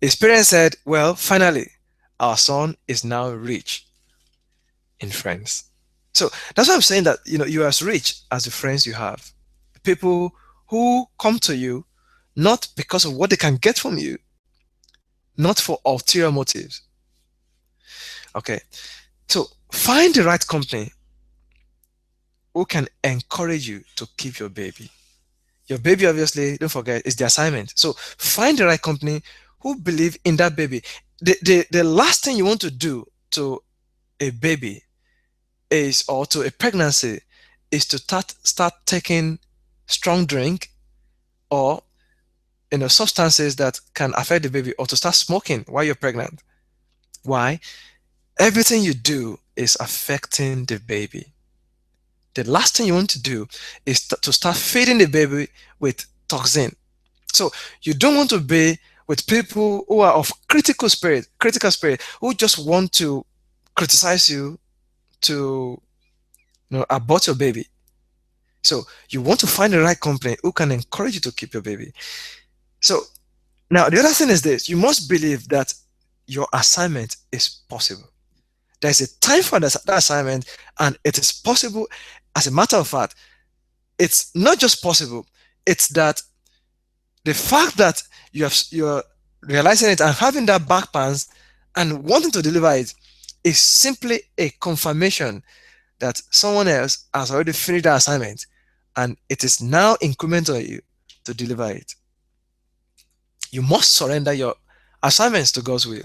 his parents said, well, finally, our son is now rich in friends. So that's why I'm saying that you're as rich as the friends you have. People who come to you not because of what they can get from you, not for ulterior motives. Okay, so find the right company who can encourage you to keep your baby. Your baby, obviously, don't forget, is the assignment. So find the right company who believe in that baby. The last thing you want to do to a baby is, or to a pregnancy, is to start taking strong drink or substances that can affect the baby, or to start smoking while you're pregnant. Why? Everything you do is affecting the baby. The last thing you want to do is to start feeding the baby with toxin. So you don't want to be with people who are of critical spirit, who just want to criticize you to abort your baby. So you want to find the right company who can encourage you to keep your baby. So now the other thing is this: you must believe that your assignment is possible. There's a time for that assignment, and it is possible. As a matter of fact, it's not just possible, it's that The fact that you're realizing it and having that back pants and wanting to deliver it is simply a confirmation that someone else has already finished the assignment and it is now incumbent on you to deliver it. You must surrender your assignments to God's will.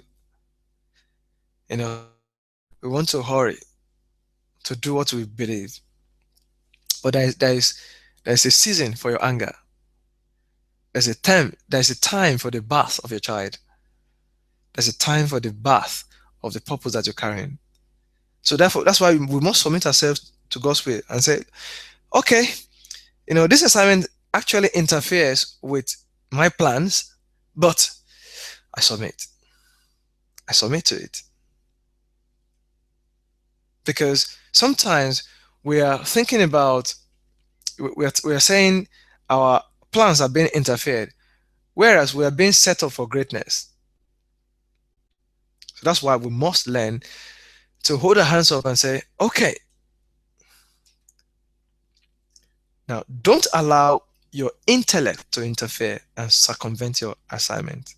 Sometimes we want to hurry to do what we believe, but there is a season for your anger. There's a time for the birth of your child. There's a time for the birth of the purpose that you're carrying. So therefore, that's why we must submit ourselves to God's will and say, okay, this assignment actually interferes with my plans, but I submit. I submit to it. Because sometimes we are thinking about, we are saying our plans are being interfered, whereas we are being set up for greatness. So that's why we must learn to hold our hands up and say, okay, now don't allow your intellect to interfere and circumvent your assignment.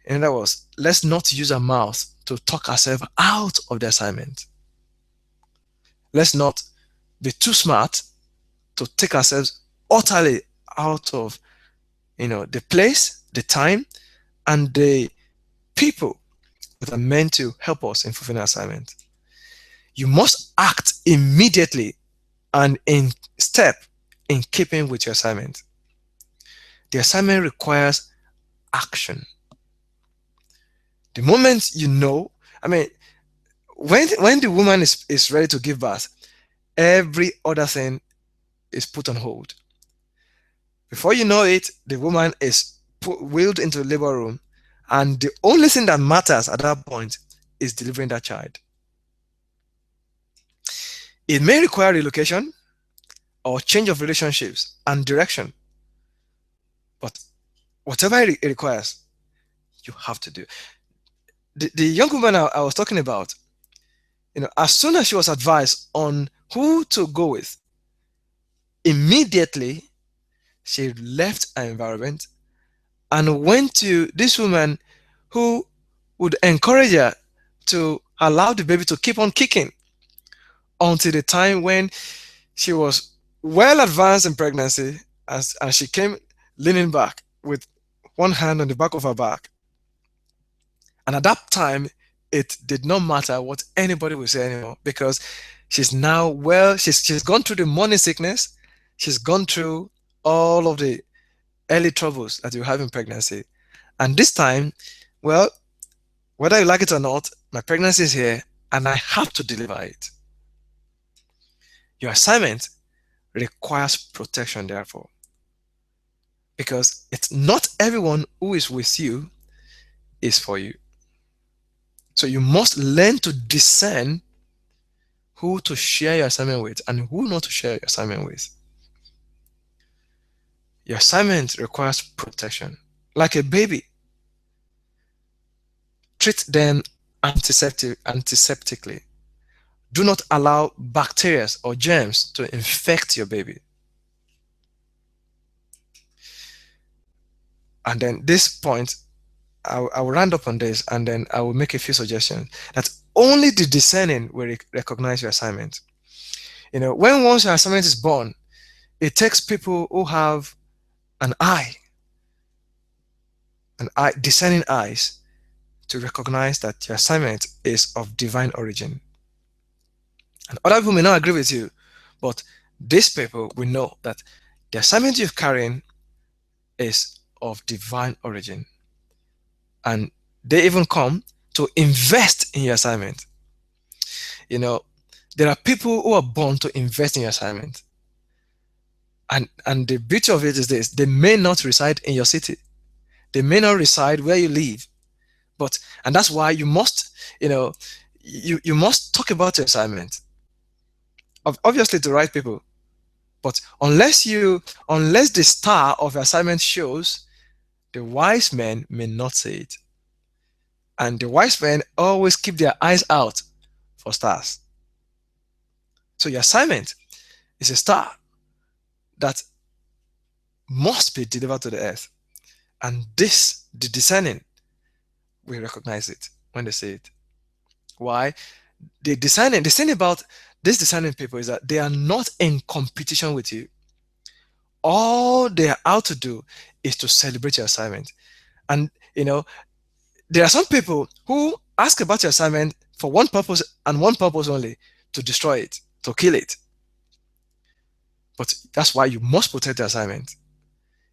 In other words, let's not use our mouth to talk ourselves out of the assignment. Let's not be too smart to take ourselves utterly out of the place, the time, and the people that are meant to help us in fulfilling our assignment. You must act immediately and in step in keeping with your assignment. The assignment requires action. The moment when the woman is ready to give birth, every other thing is put on hold. Before you know it, the woman is wheeled into the labor room, and the only thing that matters at that point is delivering that child. It may require relocation or change of relationships and direction, but whatever it requires, you have to do. The young woman I was talking about, as soon as she was advised on who to go with, immediately she left her environment and went to this woman who would encourage her to allow the baby to keep on kicking until the time when she was well advanced in pregnancy, and she came leaning back with one hand on the back of her back. And at that time, it did not matter what anybody would say anymore, because she's now she's gone through the morning sickness, she's gone through all of the early troubles that you have in pregnancy. And this time, well, whether you like it or not, my pregnancy is here and I have to deliver it. Your assignment requires protection, therefore, because it's not everyone who is with you is for you. So you must learn to discern who to share your assignment with and who not to share your assignment with. Your assignment requires protection. Like a baby, treat them antiseptically. Do not allow bacteria or germs to infect your baby. And then this point, I will round up on this, and then I will make a few suggestions that only the discerning will recognize your assignment. When once your assignment is born, it takes people who have discerning eyes, to recognize that your assignment is of divine origin. And other people may not agree with you, but these people will know that the assignment you're carrying is of divine origin. And they even come to invest in your assignment. There are people who are born to invest in your assignment. And the beauty of it is this: they may not reside in your city. They may not reside where you live. And that's why you must, you must talk about your assignment. Obviously to the right people. But unless the star of your assignment shows, the wise men may not see it. And the wise men always keep their eyes out for stars. So your assignment is a star that must be delivered to the earth. And this, the discerning, we recognize it when they say it. Why? The thing about these discerning people is that they are not in competition with you. All they are out to do is to celebrate your assignment. And there are some people who ask about your assignment for one purpose and one purpose only: to destroy it, to kill it. But that's why you must protect the assignment.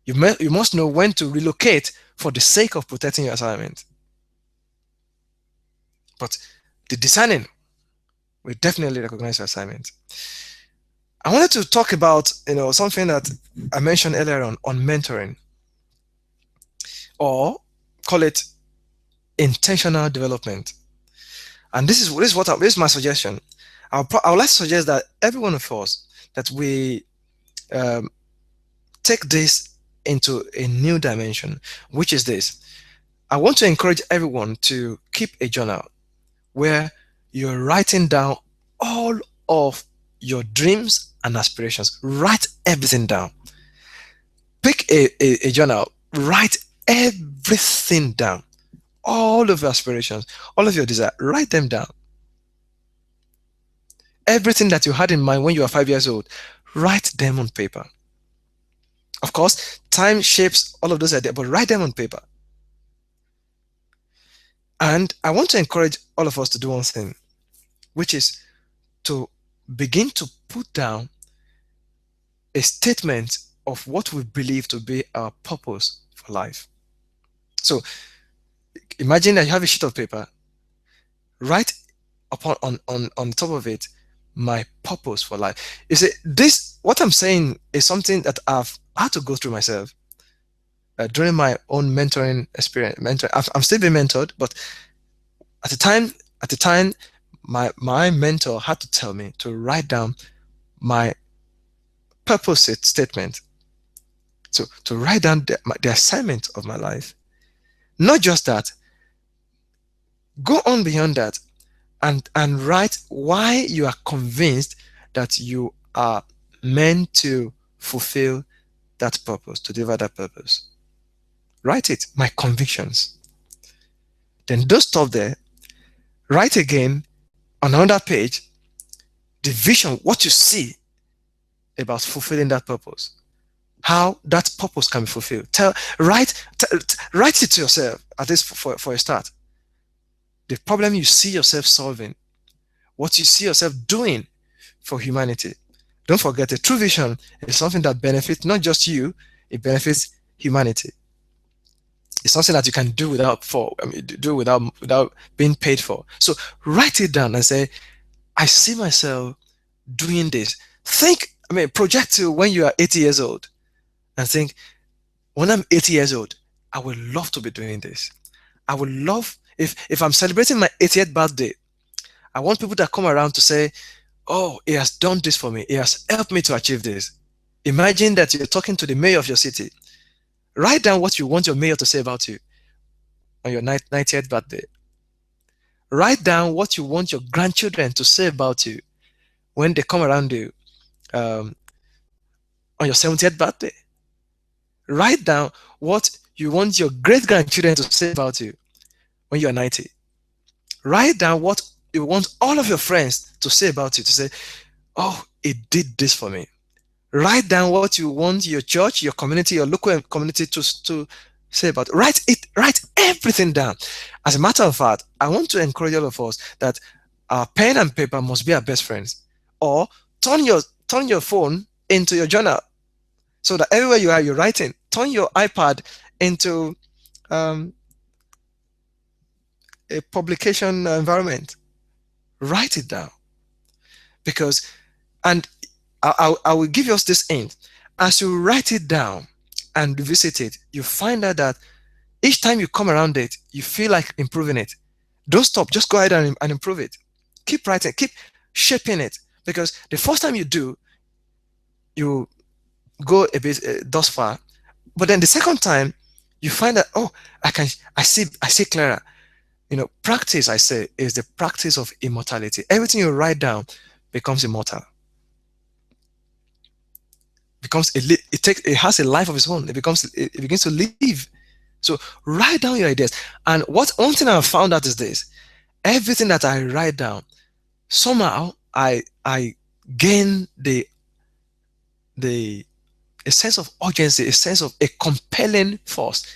You must know when to relocate for the sake of protecting your assignment. But the discerning will definitely recognize your assignment. I wanted to talk about something that I mentioned earlier on mentoring, or call it intentional development. And this is my suggestion. I would like to suggest that every one of us, that we um, take this into a new dimension, which is this. I want to encourage everyone to keep a journal where you're writing down all of your dreams and aspirations. Write everything down. Pick a journal, write everything down. All of your aspirations, all of your desires, write them down. Everything that you had in mind when you were 5 years old, write them on paper. Of course, time shapes all of those ideas, but write them on paper. And I want to encourage all of us to do one thing, which is to begin to put down a statement of what we believe to be our purpose for life. So imagine that you have a sheet of paper. Write on top of it, my purpose for life. You see, what I'm saying is something that I've had to go through myself during my own mentoring experience. I'm still being mentored, but at the time, my mentor had to tell me to write down my purpose statement. So to write down the assignment of my life. Not just that, go on beyond that and write why you are convinced that you are meant to fulfill that purpose, to deliver that purpose. Write it, my convictions. Then don't stop there. Write again on another page the vision, what you see about fulfilling that purpose, how that purpose can be fulfilled. Write it to yourself, at least for a start. The problem you see yourself solving, what you see yourself doing for humanity. Don't forget, a true vision is something that benefits not just you, it benefits humanity. It's something that you can do without being paid for. So write it down and say, I see myself doing this. Project to when you are 80 years old and think, when I'm 80 years old, I would love to be doing this. I would love, if I'm celebrating my 80th birthday, I want people that come around to say, oh, he has done this for me. He has helped me to achieve this. Imagine that you're talking to the mayor of your city. Write down what you want your mayor to say about you on your 90th birthday. Write down what you want your grandchildren to say about you when they come around you on your 70th birthday. Write down what you want your great-grandchildren to say about you when you're 90. Write down what you want all of your friends to say about you, to say, oh, it did this for me. Write down what you want your church, your community, your local community to say about it. Write everything down. As a matter of fact, I want to encourage all of us that our pen and paper must be our best friends. Or turn your phone into your journal, so that everywhere you are, you're writing. Turn your iPad into a publication environment. Write it down. And I will give us this hint. As you write it down and visit it, you find out that each time you come around it, you feel like improving it. Don't stop. Just go ahead and improve it. Keep writing. Keep shaping it. Because the first time you do, you go a bit thus far. But then the second time, you find that, oh, I see clearer. Practice, I say, is the practice of immortality. Everything you write down becomes immortal. It has a life of its own. It begins to live. So write down your ideas. And one thing I've found out is this: everything that I write down, somehow I gain the a sense of urgency, a sense of a compelling force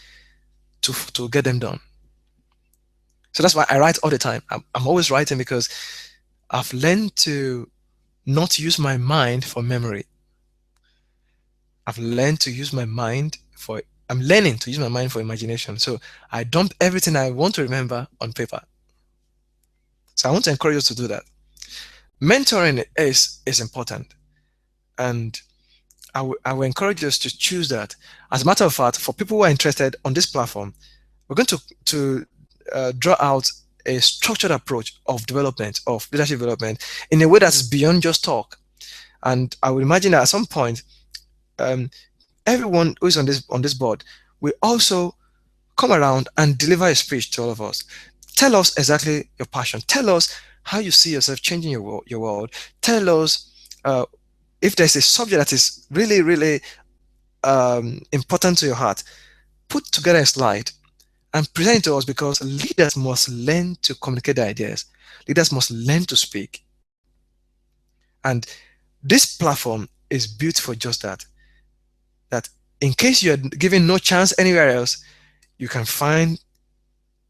to get them done. So that's why I write all the time. I'm always writing because I've learned to not use my mind for memory. I've learned to use my mind for I'm learning to use my mind for imagination. So I dump everything I want to remember on paper. So I want to encourage you to do that. Mentoring is important, and I will encourage us to choose that. As a matter of fact, for people who are interested on this platform, we're going to draw out a structured approach of development, of leadership development, in a way that's beyond just talk. And I would imagine that at some point, um, everyone who is on this board will also come around and deliver a speech to all of us. Tell us exactly your passion. Tell us how you see yourself changing your world. Tell us if there's a subject that is really, really important to your heart. Put together a slide and present it to us, because leaders must learn to communicate their ideas. Leaders must learn to speak. And this platform is built for just that. That in case you're given no chance anywhere else, you can find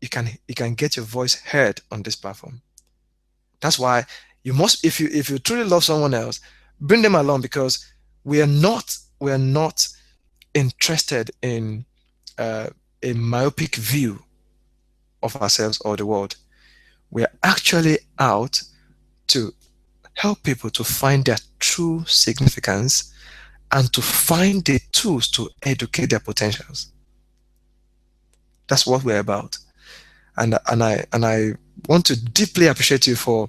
you can get your voice heard on this platform. That's why you must, if you truly love someone else, bring them along, because we are not interested in a myopic view of ourselves or the world. We are actually out to help people to find their true significance and to find the tools to educate their potentials. That's what we're about. And I want to deeply appreciate you for,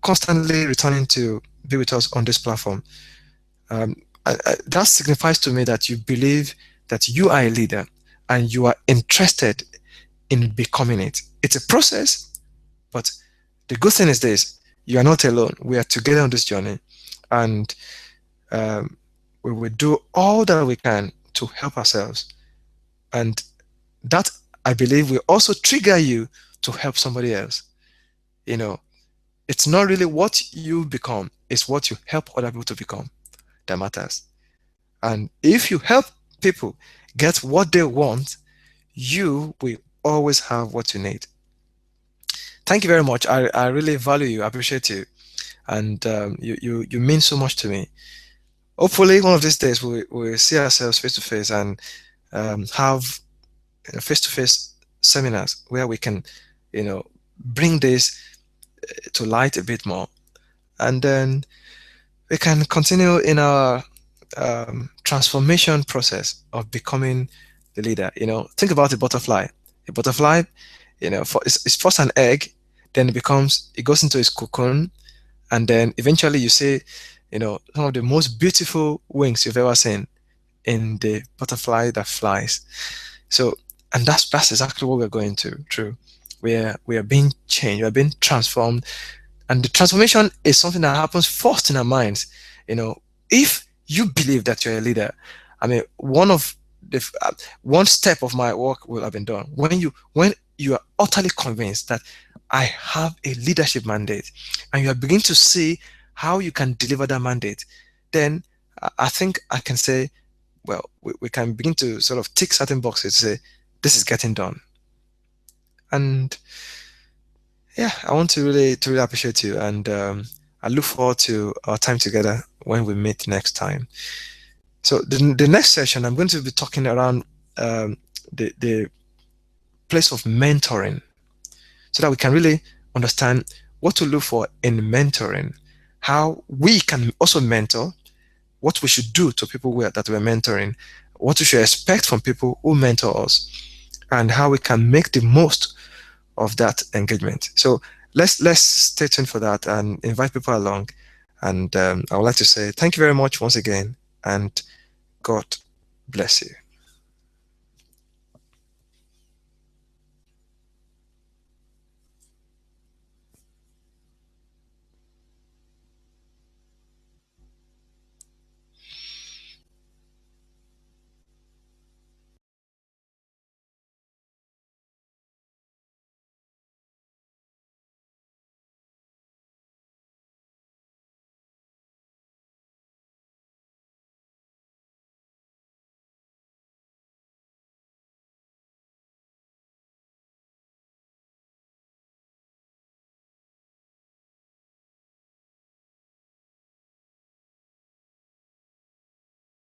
constantly returning to be with us on this platform. That signifies to me that you believe that you are a leader and you are interested in becoming it. It's a process, but the good thing is this: you are not alone. We are together on this journey, and we will do all that we can to help ourselves. And that, I believe, will also trigger you to help somebody else. It's not really what you become, it's what you help other people to become that matters. And if you help people get what they want, you will always have what you need. Thank you very much. I really value you, I appreciate you, and you mean so much to me. Hopefully, one of these days we'll see ourselves face to face and have face-to-face seminars where we can, bring this to light a bit more, and then we can continue in our transformation process of becoming the leader. Think about a butterfly. A butterfly, it's first an egg, then it goes into its cocoon, and then eventually you see, some of the most beautiful wings you've ever seen in the butterfly that flies. So, and that's exactly what we're going through. We are being changed, we are being transformed, and the transformation is something that happens first in our minds. If you believe that you're a leader, I mean, one step of my work will have been done when you are utterly convinced that I have a leadership mandate, and you are beginning to see how you can deliver that mandate. Then I think I can say, well, we can begin to sort of tick certain boxes to say this is getting done. And yeah, I want to really appreciate you, and I look forward to our time together when we meet next time. So the next session, I'm going to be talking around the place of mentoring, so that we can really understand what to look for in mentoring, how we can also mentor, what we should do to people that we're mentoring, what we should expect from people who mentor us, and how we can make the most of that engagement. So let's stay tuned for that and invite people along. And I would like to say thank you very much once again, and God bless you.